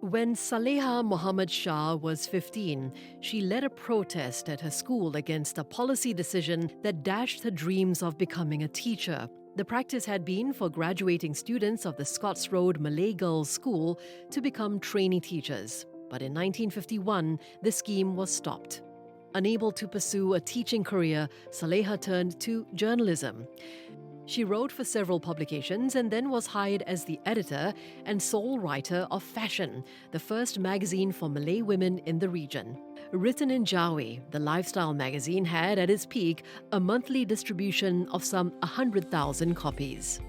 When Saleha Mohammad Shah was 15, she led a protest at her school against a policy decision that dashed her dreams of becoming a teacher. The practice had been for graduating students of the Scots Road Malay Girls' School to become trainee teachers. But in 1951, the scheme was stopped. Unable to pursue a teaching career, Saleha turned to journalism. She wrote for several publications and then was hired as the editor and sole writer of Fashion, the first magazine for Malay women in the region. Written in Jawi, the lifestyle magazine had at its peak a monthly distribution of some 100,000 copies.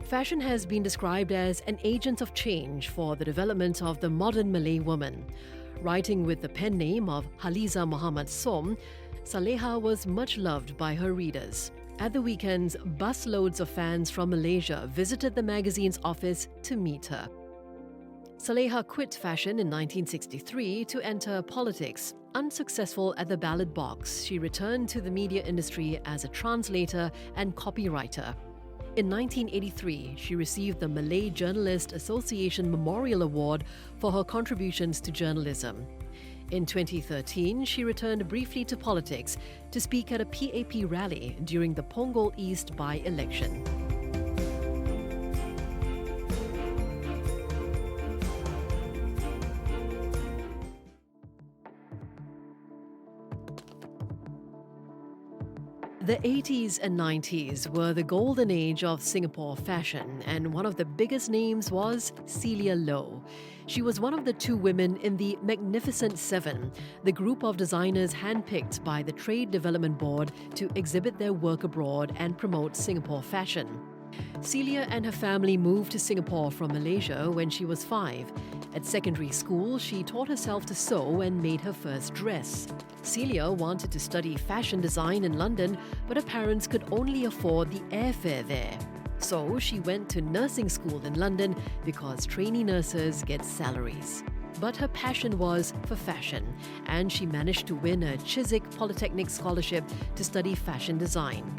Fashion has been described as an agent of change for the development of the modern Malay woman. Writing with the pen name of Haliza Muhammad Som, Saleha was much loved by her readers. At the weekends, busloads of fans from Malaysia visited the magazine's office to meet her. Saleha quit Fashion in 1963 to enter politics. Unsuccessful at the ballot box, she returned to the media industry as a translator and copywriter. In 1983, she received the Malay Journalist Association Memorial Award for her contributions to journalism. In 2013, she returned briefly to politics to speak at a PAP rally during the Punggol East by-election. The 80s and 90s were the golden age of Singapore fashion, and one of the biggest names was Celia Low. She was one of the two women in the Magnificent Seven, the group of designers handpicked by the Trade Development Board to exhibit their work abroad and promote Singapore fashion. Celia and her family moved to Singapore from Malaysia when she was 5. At secondary school, she taught herself to sew and made her first dress. Celia wanted to study fashion design in London, but her parents could only afford the airfare there. So she went to nursing school in London because trainee nurses get salaries. But her passion was for fashion, and she managed to win a Chiswick Polytechnic scholarship to study fashion design.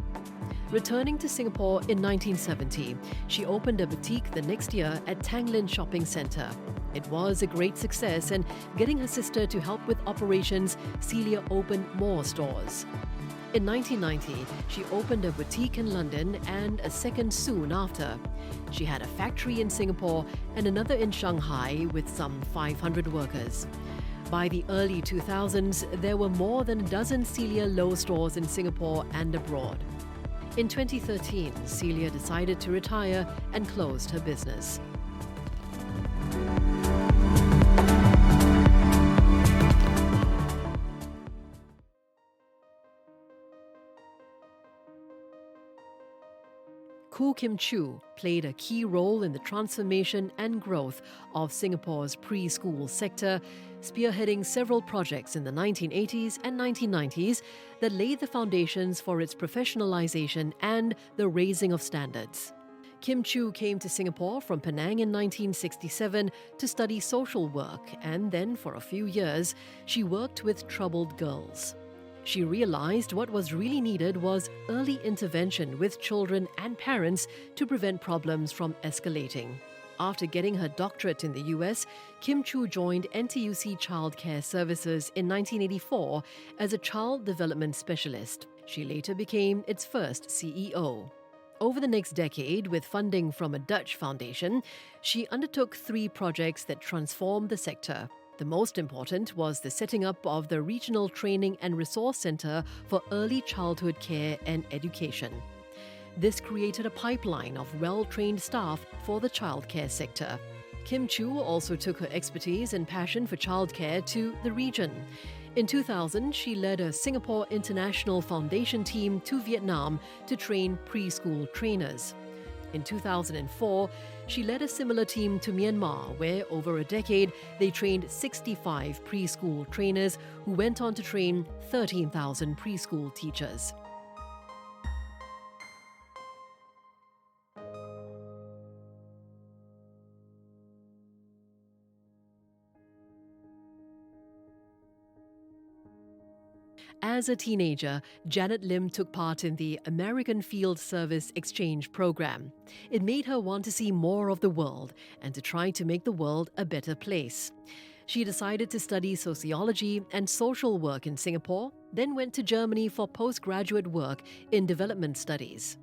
Returning to Singapore in 1970, she opened a boutique the next year at Tanglin Shopping Centre. It was a great success, and getting her sister to help with operations, Celia opened more stores. In 1990, she opened a boutique in London and a second soon after. She had a factory in Singapore and another in Shanghai with some 500 workers. By the early 2000s, there were more than a dozen Celia Low stores in Singapore and abroad. In 2013, Celia decided to retire and closed her business. Koo Kim Chu played a key role in the transformation and growth of Singapore's preschool sector, spearheading several projects in the 1980s and 1990s that laid the foundations for its professionalization and the raising of standards. Kim Chu came to Singapore from Penang in 1967 to study social work, and then for a few years, she worked with troubled girls. She realized what was really needed was early intervention with children and parents to prevent problems from escalating. After getting her doctorate in the US, Kim Chu joined NTUC Child Care Services in 1984 as a child development specialist. She later became its first CEO. Over the next decade, with funding from a Dutch foundation, she undertook 3 projects that transformed the sector. The most important was the setting up of the Regional Training and Resource Centre for Early Childhood Care and Education. This created a pipeline of well-trained staff for the childcare sector. Kim Chu also took her expertise and passion for childcare to the region. In 2000, she led a Singapore International Foundation team to Vietnam to train preschool trainers. In 2004, she led a similar team to Myanmar, where over a decade they trained 65 preschool trainers who went on to train 13,000 preschool teachers. As a teenager, Janet Lim took part in the American Field Service Exchange program. It made her want to see more of the world and to try to make the world a better place. She decided to study sociology and social work in Singapore, then went to Germany for postgraduate work in development studies.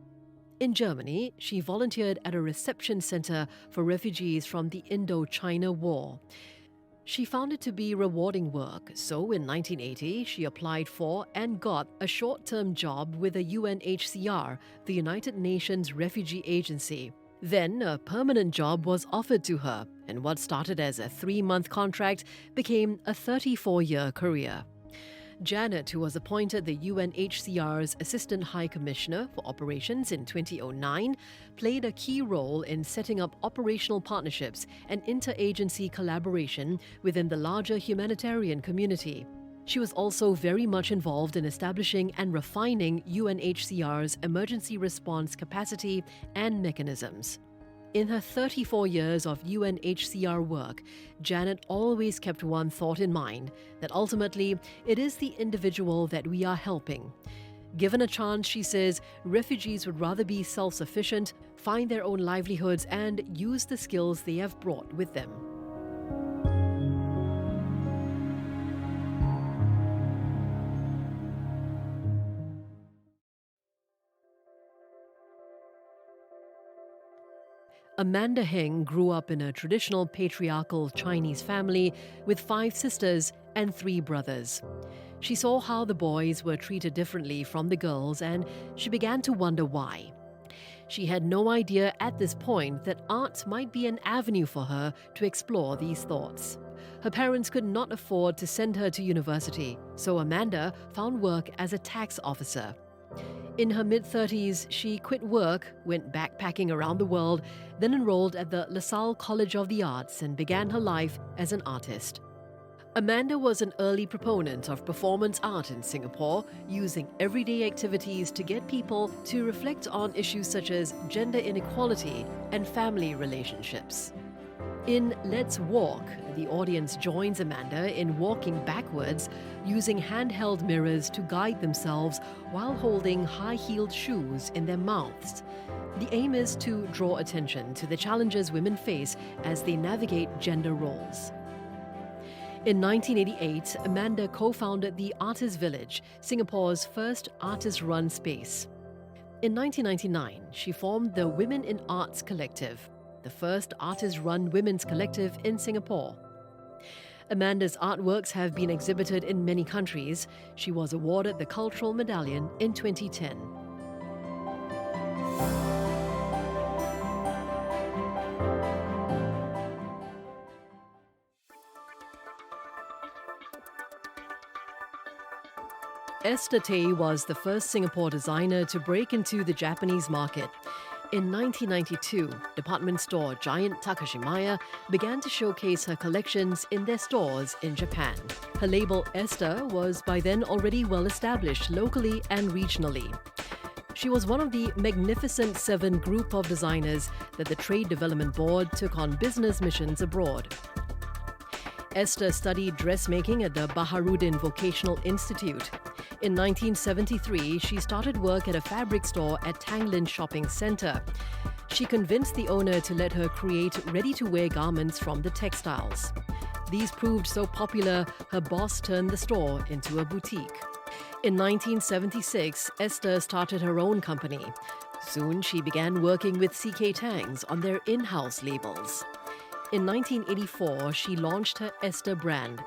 In Germany, she volunteered at a reception center for refugees from the Indochina War. She found it to be rewarding work, so in 1980, she applied for and got a short-term job with the UNHCR, the United Nations Refugee Agency. Then a permanent job was offered to her, and what started as a 3-month contract became a 34-year career. Janet, who was appointed the UNHCR's Assistant High Commissioner for Operations in 2009, played a key role in setting up operational partnerships and interagency collaboration within the larger humanitarian community. She was also very much involved in establishing and refining UNHCR's emergency response capacity and mechanisms. In her 34 years of UNHCR work, Janet always kept one thought in mind, that ultimately it is the individual that we are helping. Given a chance, she says, refugees would rather be self-sufficient, find their own livelihoods, and use the skills they have brought with them. Amanda Heng grew up in a traditional patriarchal Chinese family with 5 sisters and 3 brothers. She saw how the boys were treated differently from the girls, and she began to wonder why. She had no idea at this point that art might be an avenue for her to explore these thoughts. Her parents could not afford to send her to university, so Amanda found work as a tax officer. In her mid-30s, she quit work, went backpacking around the world, then enrolled at the LaSalle College of the Arts and began her life as an artist. Amanda was an early proponent of performance art in Singapore, using everyday activities to get people to reflect on issues such as gender inequality and family relationships. In Let's Walk, the audience joins Amanda in walking backwards, using handheld mirrors to guide themselves while holding high-heeled shoes in their mouths. The aim is to draw attention to the challenges women face as they navigate gender roles. In 1988, Amanda co-founded the Artist Village, Singapore's first artist-run space. In 1999, she formed the Women in Arts Collective, the first artist-run women's collective in Singapore. Amanda's artworks have been exhibited in many countries. She was awarded the Cultural Medallion in 2010. Esther Tay was the first Singapore designer to break into the Japanese market. In 1992, department store giant Takashimaya began to showcase her collections in their stores in Japan. Her label Esther was by then already well established locally and regionally. She was one of the Magnificent 7 group of designers that the Trade Development Board took on business missions abroad. Esther studied dressmaking at the Baharudin Vocational Institute. In 1973, she started work at a fabric store at Tanglin Shopping Centre. She convinced the owner to let her create ready-to-wear garments from the textiles. These proved so popular, her boss turned the store into a boutique. In 1976, Esther started her own company. Soon, she began working with CK Tangs on their in-house labels. In 1984, she launched her Esther brand.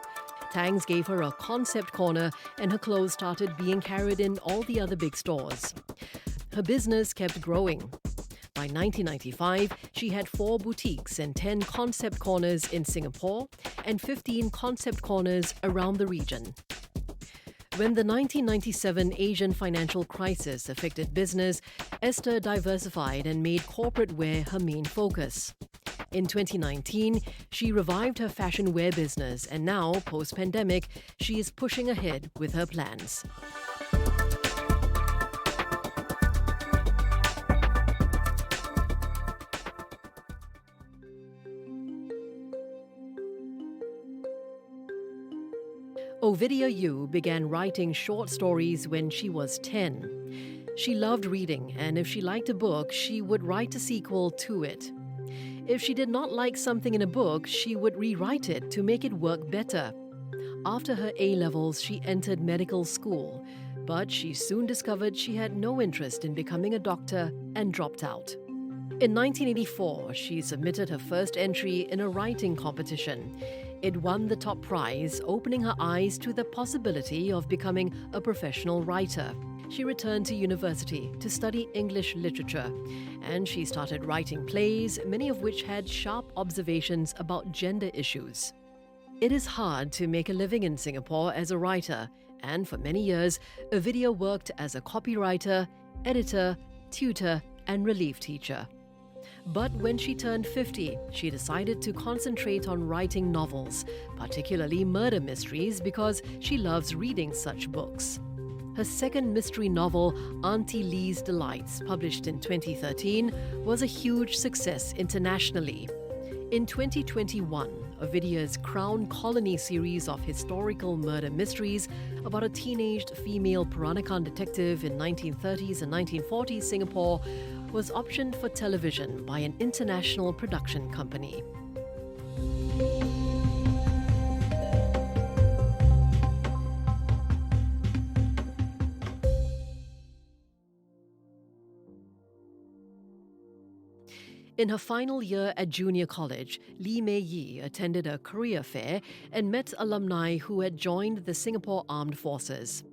Tangs gave her a concept corner, and her clothes started being carried in all the other big stores. Her business kept growing. By 1995, she had 4 boutiques and 10 concept corners in Singapore and 15 concept corners around the region. When the 1997 Asian financial crisis affected business, Esther diversified and made corporate wear her main focus. In 2019, she revived her fashion wear business, and now, post-pandemic, she is pushing ahead with her plans. Ovidia Yu began writing short stories when she was 10. She loved reading, and if she liked a book, she would write a sequel to it. If she did not like something in a book, she would rewrite it to make it work better. After her A-levels, she entered medical school, but she soon discovered she had no interest in becoming a doctor and dropped out. In 1984, she submitted her first entry in a writing competition. It won the top prize, opening her eyes to the possibility of becoming a professional writer. She returned to university to study English literature, and she started writing plays, many of which had sharp observations about gender issues. It is hard to make a living in Singapore as a writer, and for many years, Ovidia worked as a copywriter, editor, tutor, and relief teacher. But when she turned 50, she decided to concentrate on writing novels, particularly murder mysteries, because she loves reading such books. Her second mystery novel, Auntie Lee's Delights, published in 2013, was a huge success internationally. In 2021, Ovidia's Crown Colony series of historical murder mysteries about a teenaged female Peranakan detective in 1930s and 1940s Singapore was optioned for television by an international production company. In her final year at junior college, Lee Mei Yi attended a career fair and met alumni who had joined the Singapore Armed Forces.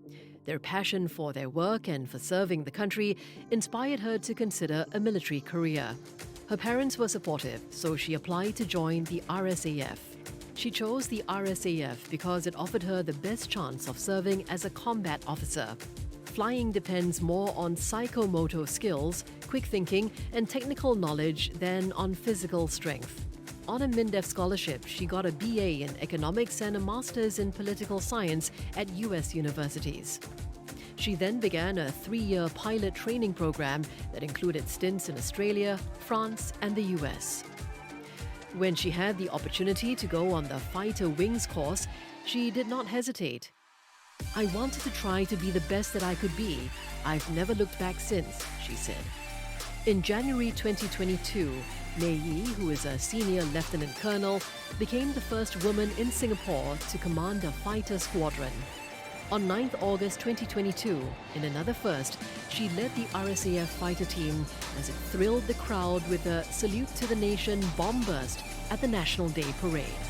Their passion for their work and for serving the country inspired her to consider a military career. Her parents were supportive, so she applied to join the RSAF. She chose the RSAF because it offered her the best chance of serving as a combat officer. Flying depends more on psychomotor skills, quick thinking, and technical knowledge than on physical strength. On a MINDEF scholarship, she got a BA in economics and a master's in political science at US universities. She then began a 3-year pilot training program that included stints in Australia, France, and the US. When she had the opportunity to go on the fighter wings course, she did not hesitate. "I wanted to try to be the best that I could be. I've never looked back since," she said. In January 2022, Mei Yi, who is a senior lieutenant colonel, became the first woman in Singapore to command a fighter squadron. On 9th August 2022, in another first, she led the RSAF fighter team as it thrilled the crowd with a salute to the nation bomb burst at the National Day Parade.